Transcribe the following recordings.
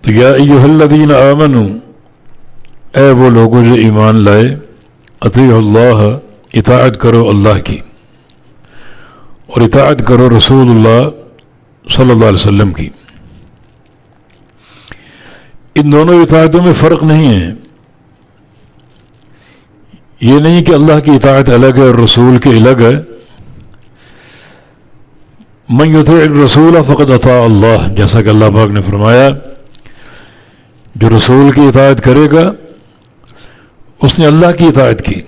تو یا ایھا الذین آمنوا، اے وہ لوگوں جو ایمان لائے، اطیعوا اللہ، اطاعت کرو اللہ کی، اور اطاعت کرو رسول اللہ صلی اللہ علیہ وسلم کی۔ ان دونوں اطاعتوں میں فرق نہیں ہے، یہ نہیں کہ اللہ کی اطاعت الگ ہے اور رسول کی الگ ہے۔ من یطیع الرسول فقد اطاع اللہ، جیسا کہ اللہ پاک نے فرمایا جو رسول کی اطاعت کرے گا اس نے اللہ کی اطاعت کی۔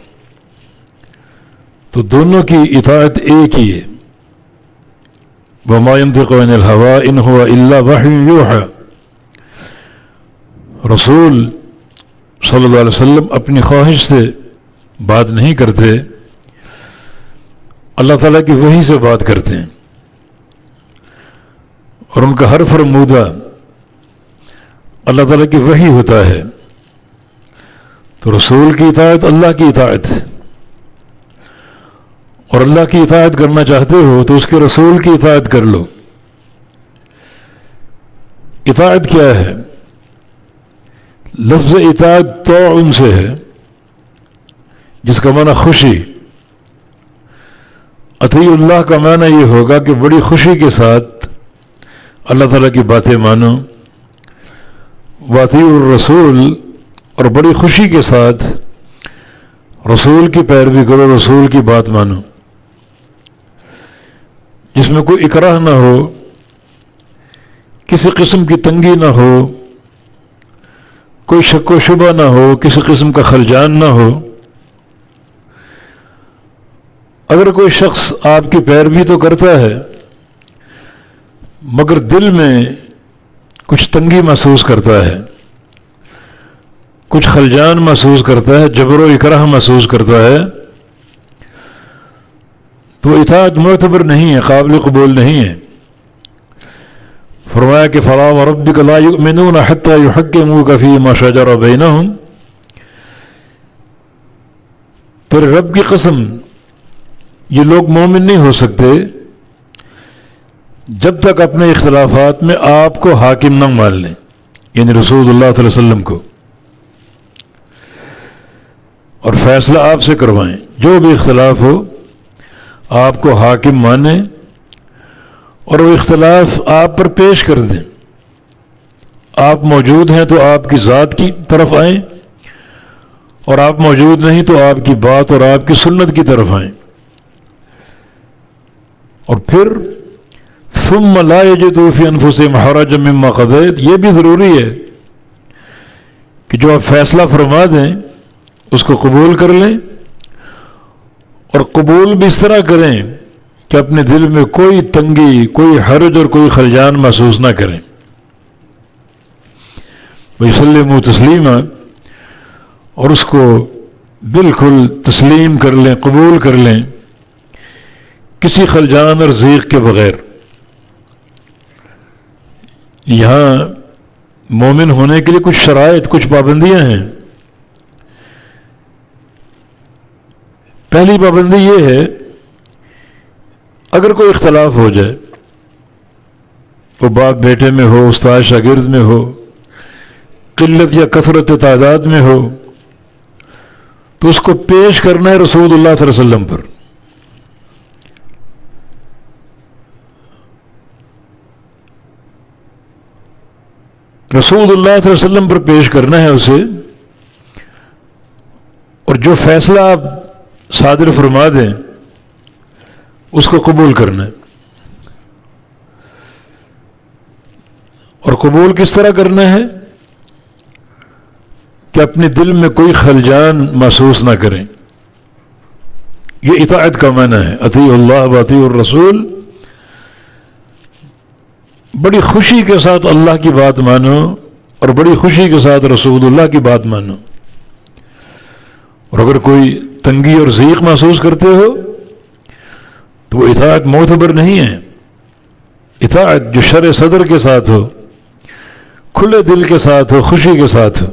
تو دونوں کی اطاعت ایک ہی ہے۔ وما ينطق عن الهوى ان هو الا وحی یوحى، رسول صلی اللہ علیہ وسلم اپنی خواہش سے بات نہیں کرتے، اللہ تعالیٰ کی وحی سے بات کرتے ہیں، اور ان کا ہر فرمودہ اللہ تعالیٰ کی وحی ہوتا ہے۔ تو رسول کی اطاعت اللہ کی اطاعت، اور اللہ کی اطاعت کرنا چاہتے ہو تو اس کے رسول کی اطاعت کر لو۔ اطاعت کیا ہے؟ لفظ اطاعت طاع سے ہے، جس کا معنی خوشی۔ اطیع اللہ کا معنی یہ ہوگا کہ بڑی خوشی کے ساتھ اللہ تعالیٰ کی باتیں مانو، واطیع الرسول، اور بڑی خوشی کے ساتھ رسول کی پیروی کرو، رسول کی بات مانو، جس میں کوئی اکراہ نہ ہو، کسی قسم کی تنگی نہ ہو، کوئی شک و شبہ نہ ہو، کسی قسم کا خلجان نہ ہو۔ اگر کوئی شخص آپ کی پیروی تو کرتا ہے مگر دل میں کچھ تنگی محسوس کرتا ہے، کچھ خلجان محسوس کرتا ہے، جبر و اکراہ محسوس کرتا ہے، تو اطاعت معتبر نہیں ہے، قابل قبول نہیں ہے۔ فرمایا کہ فلا وربک لا یؤمنون حتی یحکموک فیما شجر بینہم، پھر رب کی قسم یہ لوگ مومن نہیں ہو سکتے جب تک اپنے اختلافات میں آپ کو حاکم نہ مان لیں، یعنی رسول اللہ صلی اللہ علیہ وسلم کو، اور فیصلہ آپ سے کروائیں۔ جو بھی اختلاف ہو آپ کو حاکم مانیں اور وہ اختلاف آپ پر پیش کر دیں۔ آپ موجود ہیں تو آپ کی ذات کی طرف آئیں، اور آپ موجود نہیں تو آپ کی بات اور آپ کی سنت کی طرف آئیں، اور پھر ثم لا یجدوا فی انفسہم حرجا مما قضیت، یہ بھی ضروری ہے کہ جو آپ فیصلہ فرما دیں اس کو قبول کر لیں، اور قبول بھی اس طرح کریں کہ اپنے دل میں کوئی تنگی، کوئی حرج اور کوئی خلجان محسوس نہ کریں۔ وَيُسَلِّمُوا تسلیما، اور اس کو بالکل تسلیم کر لیں، قبول کر لیں، کسی خلجان اور ضیق کے بغیر۔ یہاں مومن ہونے کے لیے کچھ شرائط، کچھ پابندیاں ہیں۔ پہلی پابندی یہ ہے، اگر کوئی اختلاف ہو جائے، وہ باپ بیٹے میں ہو، استاد شاگرد میں ہو، قلت یا کثرت تعداد میں ہو، تو اس کو پیش کرنا ہے رسول اللہ صلی اللہ علیہ وسلم پر۔ رسول اللہ صلی اللہ علیہ وسلم پر پیش کرنا ہے اسے، اور جو فیصلہ آپ صادر فرما دیں اس کو قبول کرنا ہے۔ اور قبول کس طرح کرنا ہے کہ اپنے دل میں کوئی خلجان محسوس نہ کریں۔ یہ اطاعت کا معنی ہے، اطیع اللہ و اطیع الرسول۔ بڑی خوشی کے ساتھ اللہ کی بات مانو، اور بڑی خوشی کے ساتھ رسول اللہ کی بات مانو، اور اگر کوئی تنگی اور ضیق محسوس کرتے ہو تو وہ اطاعت معتبر نہیں ہے۔ اطاعت جو شرع صدر کے ساتھ ہو، کھلے دل کے ساتھ ہو، خوشی کے ساتھ ہو۔